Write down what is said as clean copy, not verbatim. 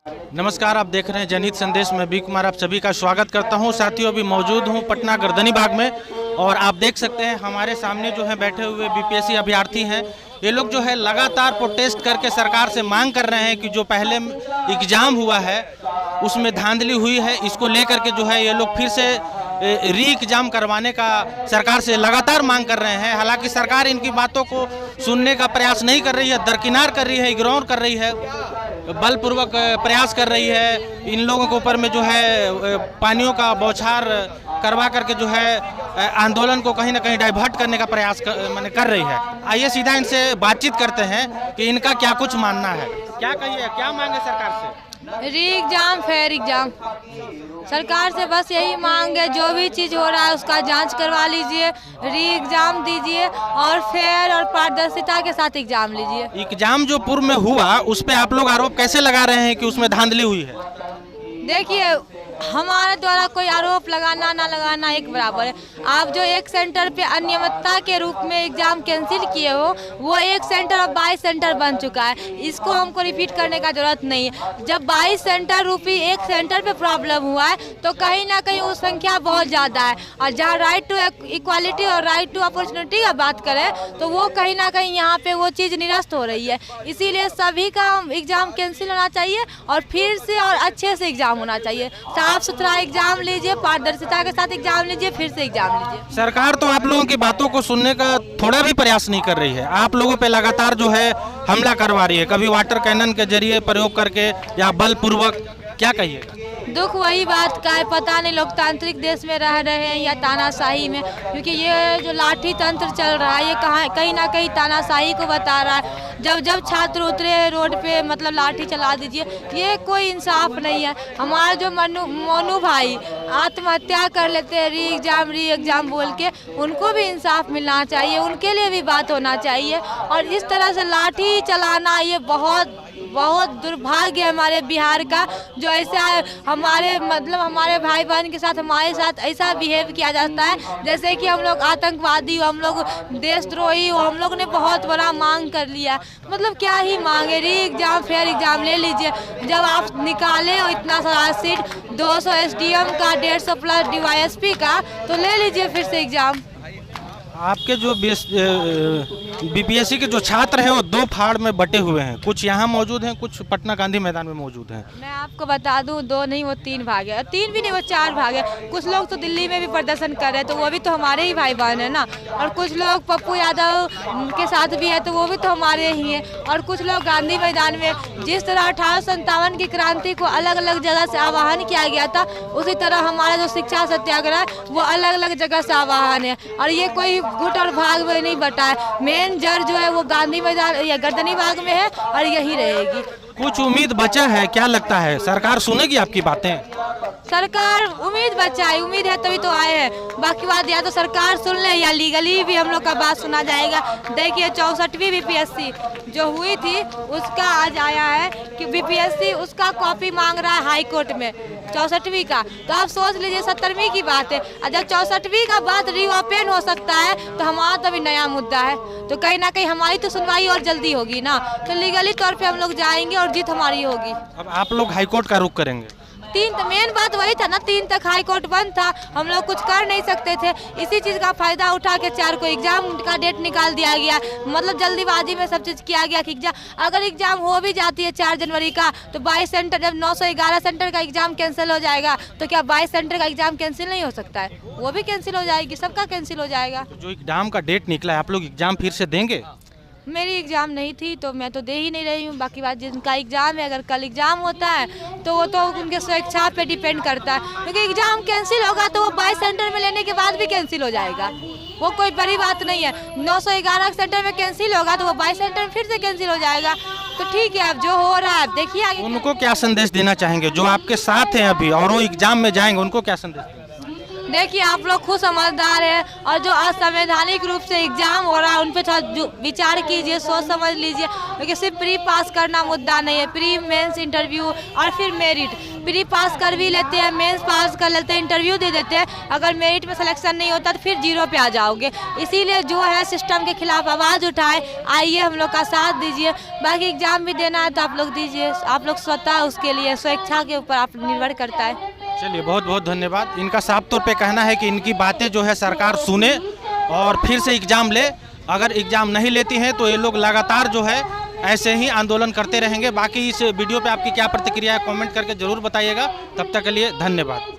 नमस्कार, आप देख रहे हैं जनहित संदेश में बी कुमार आप सभी का स्वागत करता हूं। साथियों, अभी मौजूद हूं पटना गर्दनी बाग में और आप देख सकते हैं हमारे सामने जो है बैठे हुए बीपीएससी अभ्यर्थी हैं। ये लोग जो है लगातार प्रोटेस्ट करके सरकार से मांग कर रहे हैं कि जो पहले एग्जाम हुआ है उसमें धांधली हुई है, इसको लेकर के जो है ये लोग फिर से री एग्जाम करवाने का सरकार से लगातार मांग कर रहे हैं। हालांकि सरकार इनकी बातों को सुनने का प्रयास नहीं कर रही है, दरकिनार कर रही है, इग्नोर कर रही है, बलपूर्वक प्रयास कर रही है। इन लोगों के ऊपर में जो है पानियों का बौछार करवा करके जो है आंदोलन को कहीं ना कहीं डाइवर्ट करने का प्रयास कर रही है। आइए सीधा इनसे बातचीत करते हैं कि इनका क्या कुछ मानना है। क्या कहिए, क्या मांगे सरकार से? री एग्जाम, फेयर एग्जाम। सरकार से बस यही मांग है, जो भी चीज़ हो रहा है उसका जांच करवा लीजिए, री एग्जाम दीजिए और फेयर और पारदर्शिता के साथ एग्जाम लीजिए। एग्जाम जो पूर्व में हुआ उस पे आप लोग आरोप कैसे लगा रहे हैं कि उसमें धांधली हुई है? देखिए, हमारे द्वारा कोई आरोप लगाना ना लगाना एक बराबर है। आप जो एक सेंटर पे अनियमितता के रूप में एग्जाम कैंसिल किए हो, वो एक सेंटर अब 22 सेंटर बन चुका है। इसको हमको रिपीट करने का जरूरत नहीं है। जब 22 सेंटर रूपी एक सेंटर पे प्रॉब्लम हुआ है तो कहीं ना कहीं वो संख्या बहुत ज़्यादा है। और जहाँ राइट टू इक्वालिटी और राइट टू अपॉर्चुनिटी का बात करें तो वो कहीं ना कहीं यहाँ पे वो चीज़ निरस्त हो रही है। इसीलिए सभी का एग्जाम कैंसिल होना चाहिए और फिर से और अच्छे से एग्जाम होना चाहिए। साफ सुथरा एग्जाम लीजिए, पारदर्शिता के साथ एग्जाम लीजिए, फिर से एग्जाम लीजिए। सरकार तो आप लोगों की बातों को सुनने का थोड़ा भी प्रयास नहीं कर रही है। आप लोगों पे लगातार जो है हमला करवा रही है, कभी वाटर कैनन के जरिए प्रयोग करके या बलपूर्वक। क्या कहिएगा? दुख वही बात का है, पता नहीं लोकतांत्रिक देश में रह रहे हैं या तानाशाही में, क्योंकि ये जो लाठी तंत्र चल रहा है ये कहीं ना कहीं तानाशाही को बता रहा है। जब छात्र उतरे रोड पे मतलब लाठी चला दीजिए, ये कोई इंसाफ नहीं है। हमारे जो मोनू भाई आत्महत्या कर लेते हैं री एग्जाम बोल के, उनको भी इंसाफ मिलना चाहिए, उनके लिए भी बात होना चाहिए। और इस तरह से लाठी चलाना ये बहुत दुर्भाग्य है हमारे बिहार का, जो ऐसा हमारे भाई बहन के साथ हमारे साथ ऐसा बिहेव किया जाता है जैसे कि हम लोग आतंकवादी हो, हम लोग देशद्रोही हो। हम लोग ने बहुत बड़ा मांग कर लिया, मतलब क्या ही मांगे। री एग्जाम, फेयर एग्जाम ले लीजिए। जब आप निकाले हो इतना सारा सीट, 200 SDM का, 150 प्लस DYSP का, तो ले लीजिए फिर से एग्जाम। आपके जो बीपीएससी के जो छात्र हैं वो दो फाड़ में बटे हुए हैं, कुछ यहाँ मौजूद हैं, कुछ पटना गांधी मैदान में मौजूद हैं। मैं आपको बता दूं, 2 नहीं वो 3 भाग है, 3 भी नहीं वो 4 भाग है। कुछ लोग तो दिल्ली में भी प्रदर्शन कर रहे हैं, तो वो भी तो हमारे ही भाई बहन है ना। और कुछ लोग पप्पू यादव के साथ भी है, तो वो भी तो हमारे ही हैं। और कुछ लोग गांधी मैदान में, जिस तरह 1857 की क्रांति को अलग अलग जगह से आह्वान किया गया था, उसी तरह हमारा जो शिक्षा सत्याग्रह वो अलग अलग जगह से आह्वान है। और ये कोई गुट और भाग में नहीं बटा है। मेन जड़ जो है वो गांधी मैदान या गर्दनी बाग में है और यही रहेगी। कुछ उम्मीद बचा है, क्या लगता है सरकार सुनेगी आपकी बातें? सरकार उम्मीद बचा है, उम्मीद है तभी तो आए हैं। बाकी बात या तो सरकार सुन ले या लीगली भी हम लोग का बात सुना जाएगा। देखिए, 64वीं बीपीएससी जो हुई थी उसका आज आया है कि बीपीएससी उसका कॉपी मांग रहा है हाई कोर्ट में, 64वीं का। तो आप सोच लीजिए 70वीं की बात है, और जब 64वीं का बात रीओपन हो सकता है तो हमारा तो भी नया मुद्दा है, तो कहीं ना कहीं हमारी तो सुनवाई और जल्दी होगी ना। तो लीगली तौर पे हम लोग जाएंगे और जीत हमारी होगी। अब आप लोग हाईकोर्ट का रुख करेंगे? 3 तो मेन बात वही था ना, 3 तक हाई कोर्ट बंद था, हम लोग कुछ कर नहीं सकते थे। इसी चीज़ का फायदा उठा के 4 को एग्जाम का डेट निकाल दिया गया। मतलब जल्दीबाजी में सब चीज़ किया गया कि अगर एग्जाम हो भी जाती है 4 जनवरी का, तो 22 सेंटर, जब 911 सेंटर का एग्जाम कैंसिल हो जाएगा तो क्या 22 सेंटर का एग्जाम कैंसिल नहीं हो सकता है? वो भी कैंसिल हो जाएगी, सबका कैंसिल हो जाएगा। तो जो एग्जाम का डेट निकला है, आप लोग एग्जाम फिर से देंगे? मेरी एग्ज़ाम नहीं थी तो मैं तो दे ही नहीं रही हूँ। बाकी बात जिनका एग्ज़ाम है, अगर कल एग्ज़ाम होता है तो वो तो उनके स्वेच्छा पे डिपेंड करता है, क्योंकि एग्ज़ाम कैंसिल होगा तो वो 22 सेंटर में लेने के बाद भी कैंसिल हो जाएगा। वो कोई बड़ी बात नहीं है। 911 सेंटर में कैंसिल होगा तो वो 22 सेंटर में फिर से कैंसिल हो जाएगा। तो ठीक है, अब जो हो रहा है देखिए आगे। उनको क्या संदेश देना चाहेंगे जो आपके साथ हैं अभी और वो एग्जाम में जाएंगे, उनको क्या संदेश? देखिए आप लोग खुद समझदार हैं और जो असंवैधानिक रूप से एग्जाम हो रहा है उन पे थोड़ा विचार कीजिए, सोच समझ लीजिए, क्योंकि सिर्फ प्री पास करना मुद्दा नहीं है। प्री मेंस इंटरव्यू और फिर मेरिट, प्री पास कर भी लेते हैं, मेंस पास कर लेते हैं, इंटरव्यू दे देते हैं, अगर मेरिट में सिलेक्शन नहीं होता तो फिर 0 पे आ जाओगे। इसीलिए जो है सिस्टम के खिलाफ आवाज़ उठाए, आइए हम लोग का साथ दीजिए। बाकी एग्जाम भी देना है तो आप लोग दीजिए, आप लोग स्वतः उसके लिए स्वेच्छा के ऊपर आप निर्भर करता है। चलिए बहुत बहुत धन्यवाद। इनका साफ तौर पे कहना है कि इनकी बातें जो है सरकार सुने और फिर से एग्ज़ाम ले। अगर एग्ज़ाम नहीं लेती हैं तो ये लोग लगातार जो है ऐसे ही आंदोलन करते रहेंगे। बाकी इस वीडियो पे आपकी क्या प्रतिक्रिया है कमेंट करके ज़रूर बताइएगा। तब तक के लिए धन्यवाद।